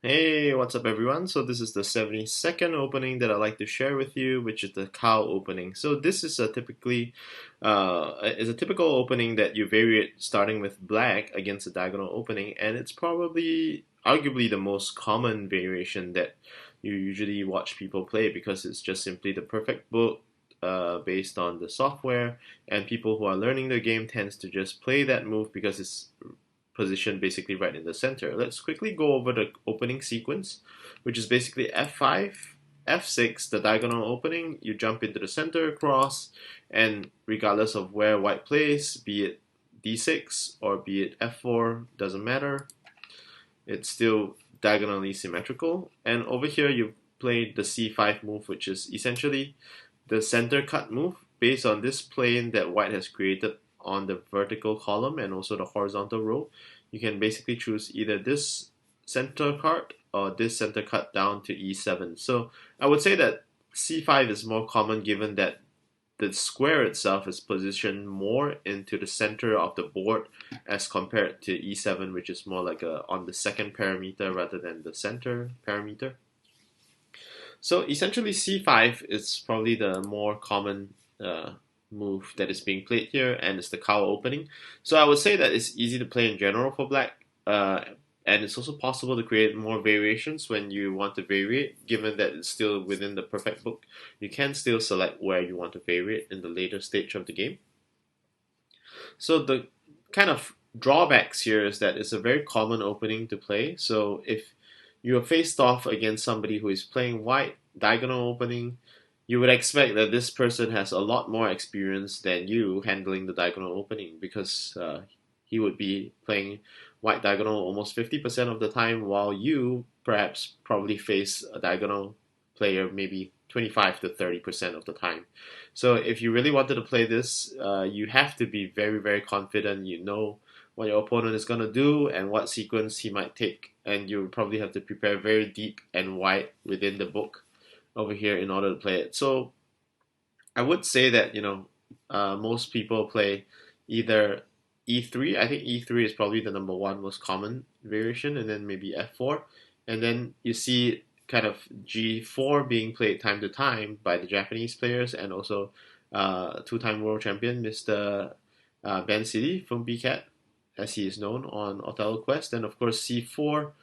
Hey, what's up everyone? So this is the 72nd opening that I'd like to share with you, which is the cow opening. So this is a typical opening that you vary it starting with black against a diagonal opening, and it's probably arguably the most common variation that you usually watch people play because it's just simply the perfect book based on the software, and people who are learning the game tends to just play that move because it's positioned basically right in the center. Let's quickly go over the opening sequence, which is basically f5, f6, the diagonal opening. You jump into the center cross, and regardless of where white plays, be it d6 or be it f4, doesn't matter. It's still diagonally symmetrical. And over here, you play the c5 move, which is essentially the center cut move based on this plane that white has created on the vertical column and also the horizontal row. You can basically choose either this center cut or this center cut down to e7. So I would say that c5 is more common given that the square itself is positioned more into the center of the board as compared to e7, which is more like on the second parameter rather than the center parameter. So essentially, c5 is probably the more common move that is being played here, and it's the cow opening. So I would say that it's easy to play in general for black, and it's also possible to create more variations when you want to variate, given that it's still within the perfect book. You can still select where you want to variate in the later stage of the game. So the kind of drawbacks here is that it's a very common opening to play. So if you are faced off against somebody who is playing white diagonal opening, you would expect that this person has a lot more experience than you handling the diagonal opening because he would be playing white diagonal almost 50% of the time, while you perhaps probably face a diagonal player maybe 25 to 30% of the time. So if you really wanted to play this, you have to be very, very confident. You know what your opponent is going to do and what sequence he might take. And you probably have to prepare very deep and wide within the book over here in order to play it. So I would say that, most people play either e3. I think e3 is probably the number one most common variation, and then maybe f4. And then you see kind of g4 being played time to time by the Japanese players and also two-time world champion Mr. Ben City from BCAT, as he is known on Othello Quest. And of course, c4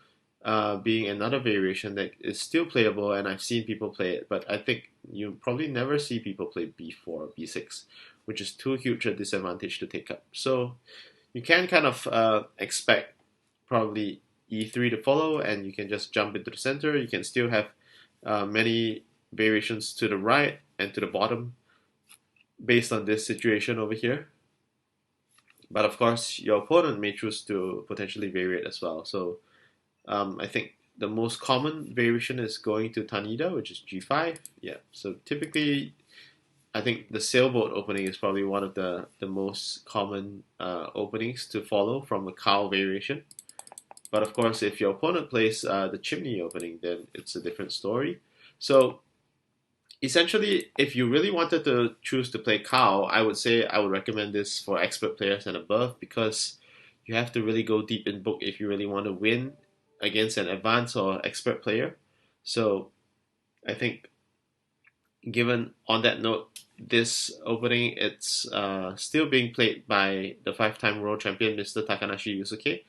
being another variation that is still playable, and I've seen people play it, but I think you probably never see people play b4 or b6, which is too huge a disadvantage to take up. So you can kind of expect probably e3 to follow, and you can just jump into the center. You can still have many variations to the right and to the bottom based on this situation over here. But of course, your opponent may choose to potentially vary it as well. So I think the most common variation is going to Tanida, which is g5. Yeah, so typically, I think the sailboat opening is probably one of the most common openings to follow from a cow variation. But of course, if your opponent plays the chimney opening, then it's a different story. So essentially, if you really wanted to choose to play cow, I would say I would recommend this for expert players and above because you have to really go deep in book if you really want to win against an advanced or expert player. So I think, given on that note, this opening it's still being played by the five-time world champion Mr. Takanashi Yusuke,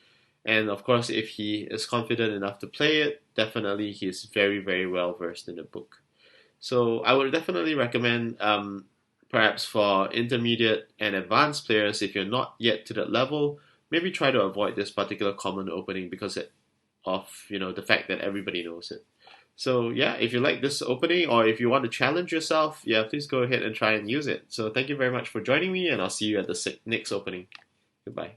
and of course, if he is confident enough to play it, definitely he's very very well versed in the book. So I would definitely recommend, perhaps for intermediate and advanced players, if you're not yet to that level, maybe try to avoid this particular common opening because of the fact that everybody knows it. So yeah, if you like this opening or if you want to challenge yourself, yeah, please go ahead and try and use it. So thank you very much for joining me, and I'll see you at the next opening. Goodbye.